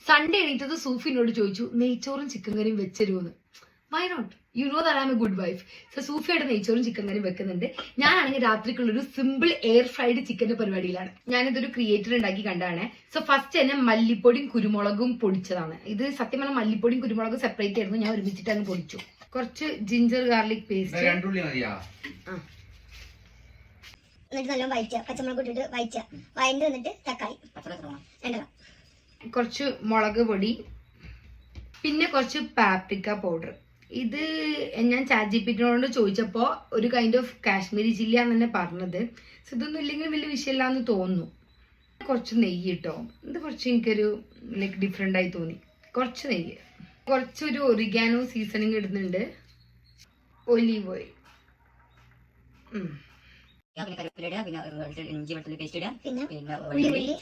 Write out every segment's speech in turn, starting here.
Sunday എണീറ്റത് സൂഫിനോട് ചോദിച്ചു നെയ്ച്ചോറും chicken കറിയും വെച്ചരുമെന്ന്. Why not, you know that I am a good wife. So സൂഫിയുടെ നെയ്ച്ചോറും ചിക്കൻ കറിയും വെക്കുന്നുണ്ട്. ഞാനാണെങ്കിൽ രാത്രിക്കുള്ളൊരു സിമ്പിൾ എയർ ഫ്രൈഡ് ചിക്കന്റെ പരിപാടിയിലാണ്. ഞാനിതൊരു ക്രിയേറ്റർ ഉണ്ടാക്കി കണ്ടാണ്. സോ ഫസ്റ്റ് തന്നെ മല്ലിപ്പൊടിയും കുരുമുളകും പൊടിച്ചതാണ്. ഇത് സത്യം പറഞ്ഞാൽ മല്ലിപ്പൊടിയും കുരുമുളകും സെപ്പറേറ്റ് ആയിരുന്നു, ഞാൻ ഒരുമിച്ചിട്ട് അങ്ങ് പൊടിച്ചു. കുറച്ച് ജിഞ്ചർ ഗാർലിക് പേസ്റ്റ്, എന്നിട്ട് നല്ല വഴറ്റുക, പച്ചമുളക് ഇട്ടിട്ട് വഴറ്റുക, വഴണ്ട് വന്നിട്ട് തക്കാളി, കുറച്ച് മുളക് പൊടി, പിന്നെ കുറച്ച് പാപ്രിക്ക പൗഡർ. ഇത് ഞാൻ ചാറ്റ്ജിപിറ്റിയോട് ചോദിച്ചപ്പോൾ ഒരു കൈൻഡ് ഓഫ് കാശ്മീരി ചില്ലി ആണെന്ന് തന്നെ പറഞ്ഞത്. സോ ഇതൊന്നും ഇല്ലെങ്കിൽ വലിയ വിഷയമില്ലാന്ന് തോന്നുന്നു. കുറച്ച് നെയ്യ് കേട്ടോ, ഇത് കുറച്ച് എനിക്കൊരു ലൈക്ക് ഡിഫറെൻ്റ് ആയി തോന്നി. കുറച്ച് നെയ്യ്, കുറച്ചൊരു ഒറിഗാനോ സീസണിങ് ഇടുന്നുണ്ട്, ഒലീവ് ഓയിൽ, ഇഞ്ചി വെളുത്തുള്ളി പേസ്റ്റ് ഇടുക, പിന്നെ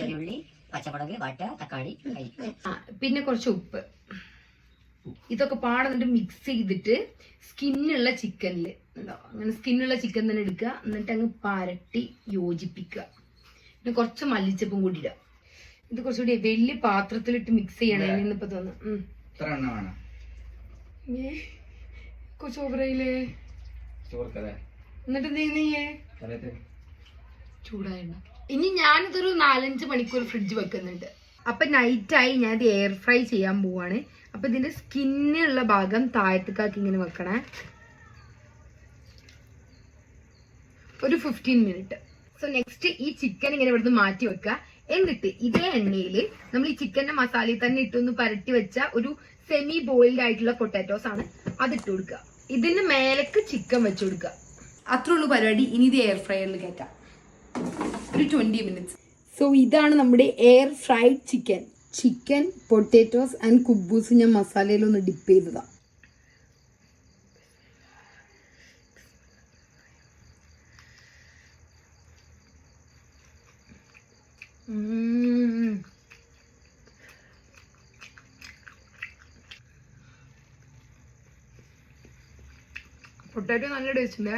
ചെറിയുള്ളി, പച്ചമുളക്, വാട്ട, തക്കാളി, പിന്നെ കുറച്ച് ഉപ്പ്. ഇതൊക്കെ പാടുന്നിട്ട് മിക്സ് ചെയ്തിട്ട് സ്കിന്നുള്ള ചിക്കനിൽ അങ്ങനെ സ്കിന്നുള്ള ചിക്കൻ തന്നെ എടുക്കുക, എന്നിട്ട് അങ്ങ് പരട്ടി യോജിപ്പിക്കുക. പിന്നെ കുറച്ച് മല്ലിച്ചപ്പും കൂടി ഇടുക. ഇത് കുറച്ചുകൂടി വലിയ പാത്രത്തിലിട്ട് മിക്സ് ചെയ്യണം ഇപ്പൊ തോന്നുന്നു. കുറച്ച് ഓവറായില്ലേ? എന്നിട്ട് എന്ത് ചെയ്യുന്നേ? ചൂടായ ഇനി ഞാനിതൊരു 4-5 മണിക്കൂർ ഫ്രിഡ്ജ് വെക്കുന്നുണ്ട്. അപ്പൊ നൈറ്റായി ഞാൻ ഇത് എയർ ഫ്രൈ ചെയ്യാൻ പോവാണ്. അപ്പൊ ഇതിന്റെ സ്കിന്നുള്ള ഭാഗം താഴത്തേക്കാക്കി ഇങ്ങനെ വെക്കണേ, ഒരു 15 മിനിറ്റ്. സോ നെക്സ്റ്റ് ഈ ചിക്കൻ ഇങ്ങനെ ഇവിടുന്ന് മാറ്റി വെക്കുക. എന്നിട്ട് ഇതേ എണ്ണയിൽ നമ്മൾ ഈ ചിക്കന്റെ മസാലയിൽ തന്നെ ഇട്ടൊന്ന് പരട്ടി വെച്ച ഒരു സെമി ബോയിൽഡ് ആയിട്ടുള്ള പൊട്ടാറ്റോസ് ആണ്, അതിട്ട് കൊടുക്കുക. ഇതിന് മേലേക്ക് ചിക്കൻ വെച്ചു കൊടുക്കുക. അത്രേ ഉള്ളൂ പരിപാടി. ഇനി ഇത് എയർ ഫ്രയറിൽ കയറ്റാം ഒരു 20 മിനിറ്റ്സ്. സോ ഇതാണ് നമ്മുടെ air fried chicken. Chicken, potatoes and കുബൂസ് ഞാൻ മസാലയിലൊന്ന് ഡിപ്പ് ചെയ്തതാണ്. പൊട്ടാറ്റോ നല്ല ടേസ്റ്റ് ഉണ്ട്.